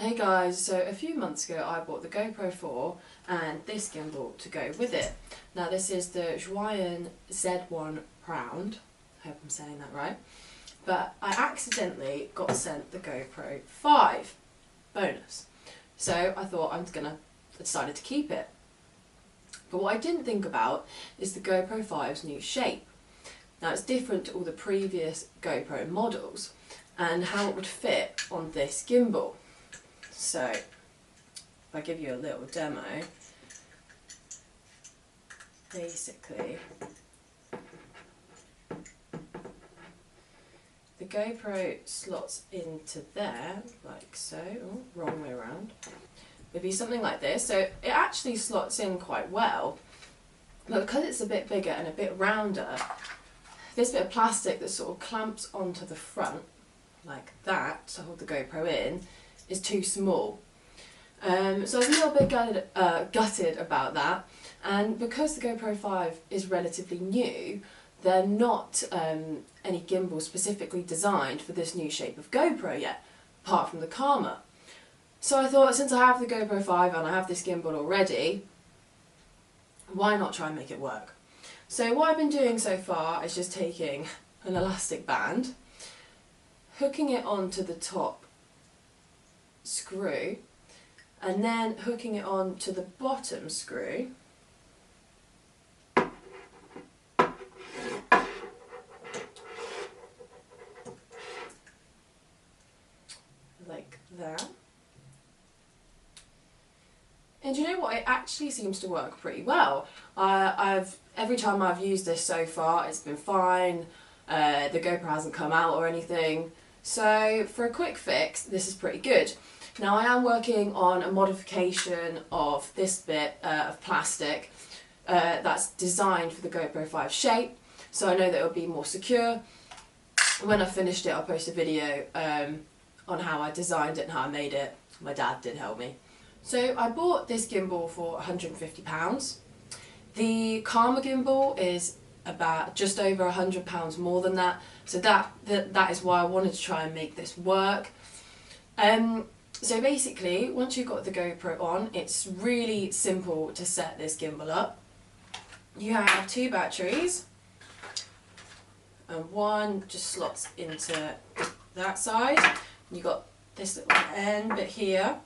Hey guys, so a few months ago I bought the GoPro 4 and this gimbal to go with it. Now this is the Zhiyun Z1 Pround, I hope I'm saying that right, but I accidentally got sent the GoPro 5 bonus. So I thought I decided to keep it. But what I didn't think about is the GoPro 5's new shape. Now it's different to all the previous GoPro models and how it would fit on this gimbal. So, if I give you a little demo, basically, the GoPro slots into there, like so. Oh, wrong way around. It'd be something like this. So it actually slots in quite well, but because it's a bit bigger and a bit rounder, this bit of plastic that sort of clamps onto the front, like that, to hold the GoPro in, is too small. So I was a little bit gutted about that, and because the GoPro 5 is relatively new, they're not any gimbal specifically designed for this new shape of GoPro yet, apart from the Karma. So I thought, since I have the GoPro 5 and I have this gimbal already, why not try and make it work? So what I've been doing so far is just taking an elastic band, hooking it onto the top screw, and then hooking it on to the bottom screw, like that. And you know what, it actually seems to work pretty well. Every time I've used this so far, it's been fine. The GoPro hasn't come out or anything. So for a quick fix, this is pretty good. Now I am working on a modification of this bit of plastic that's designed for the GoPro 5 shape, so I know that it'll be more secure. When I've finished it, I'll post a video on how I designed it and how I made it. My dad did help me. So I bought this gimbal for £150. The Karma gimbal is about just over £100 more than that, so that is why I wanted to try and make this work. So basically, once you've got the GoPro on, it's really simple to set this gimbal up. You have two batteries, and one just slots into that side. You've got this little end bit here,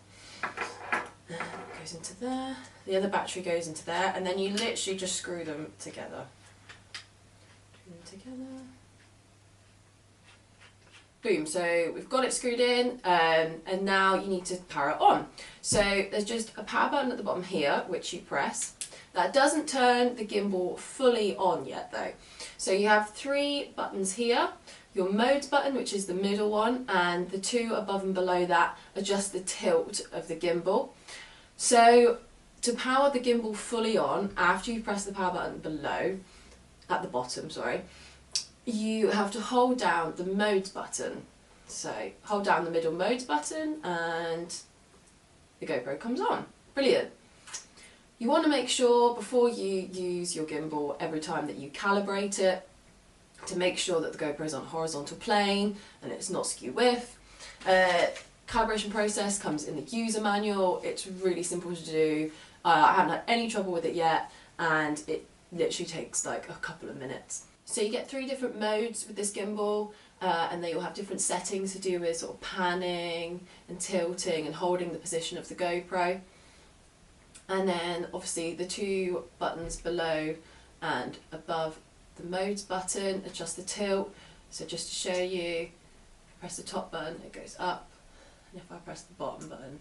goes into there, the other battery goes into there, and then you literally just screw them together. Boom, so we've got it screwed in, and now you need to power it on. So there's just a power button at the bottom here, which you press. That doesn't turn the gimbal fully on yet though. So you have three buttons here. Your modes button, which is the middle one, and the two above and below that adjust the tilt of the gimbal. So to power the gimbal fully on, after you press the power button below, at the bottom, sorry, you have to hold down the modes button. So hold down the middle modes button and the GoPro comes on. Brilliant. You want to make sure before you use your gimbal every time that you calibrate it to make sure that the GoPro is on horizontal plane and it's not skew width. Calibration process comes in the user manual. It's really simple to do. I haven't had any trouble with it yet, and it literally takes like a couple of minutes. So you get three different modes with this gimbal, and they all have different settings to do with sort of panning and tilting and holding the position of the GoPro. And then obviously the two buttons below and above the modes button adjust the tilt. So just to show you, press the top button, it goes up, and if I press the bottom button,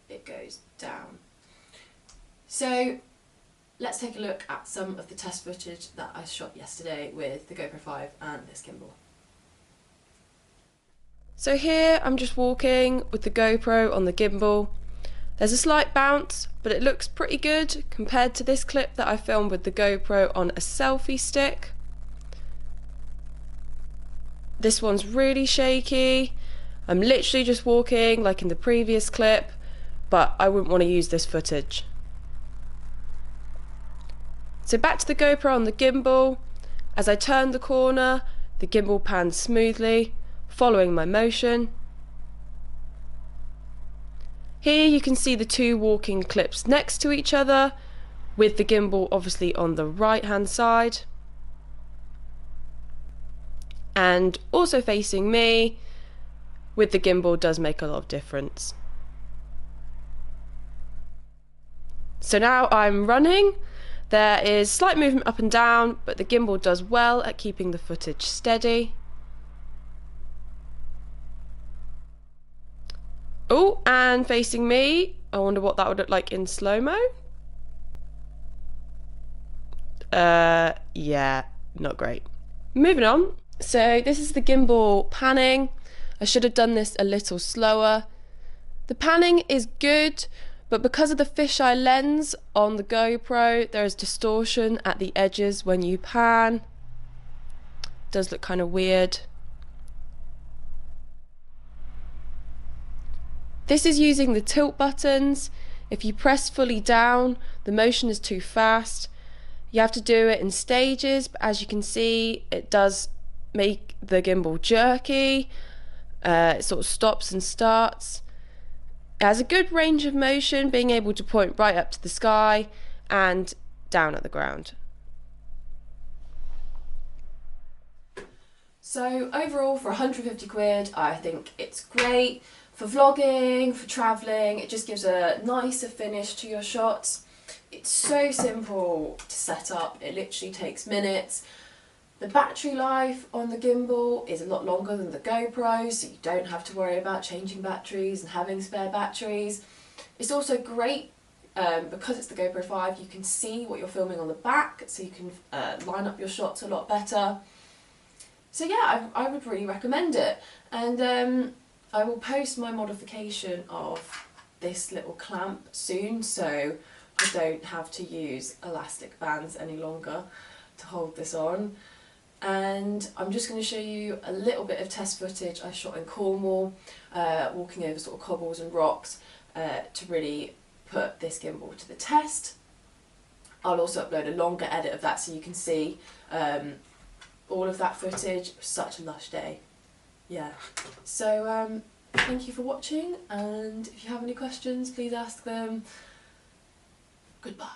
it goes down. So let's take a look at some of the test footage that I shot yesterday with the GoPro 5 and this gimbal. So here I'm just walking with the GoPro on the gimbal. There's a slight bounce, but it looks pretty good compared to this clip that I filmed with the GoPro on a selfie stick. This one's really shaky. I'm literally just walking like in the previous clip, but I wouldn't want to use this footage. So back to the GoPro on the gimbal. As I turn the corner, the gimbal pans smoothly, following my motion. Here you can see the two walking clips next to each other, with the gimbal obviously on the right hand side. And also facing me, with the gimbal, does make a lot of difference. So now I'm running. There is slight movement up and down, but the gimbal does well at keeping the footage steady. Oh, and facing me, I wonder what that would look like in slow-mo. Yeah, not great. Moving on. So this is the gimbal panning. I should have done this a little slower. The panning is good, but because of the fisheye lens on the GoPro, there is distortion at the edges when you pan. It does look kind of weird. This is using the tilt buttons. If you press fully down, the motion is too fast. You have to do it in stages, but as you can see, it does make the gimbal jerky. It sort of stops and starts. It has a good range of motion, being able to point right up to the sky and down at the ground. So overall, for 150 quid, I think it's great. For vlogging, for travelling, it just gives a nicer finish to your shots. It's so simple to set up, it literally takes minutes. The battery life on the gimbal is a lot longer than the GoPro, so you don't have to worry about changing batteries and having spare batteries. It's also great because it's the GoPro 5, you can see what you're filming on the back, so you can line up your shots a lot better. So yeah, I would really recommend it. And I will post my modification of this little clamp soon, so I don't have to use elastic bands any longer to hold this on. And I'm just going to show you a little bit of test footage I shot in Cornwall, walking over sort of cobbles and rocks to really put this gimbal to the test. I'll also upload a longer edit of that so you can see all of that footage. Such a lush day. Yeah. So thank you for watching, and if you have any questions, please ask them. Goodbye.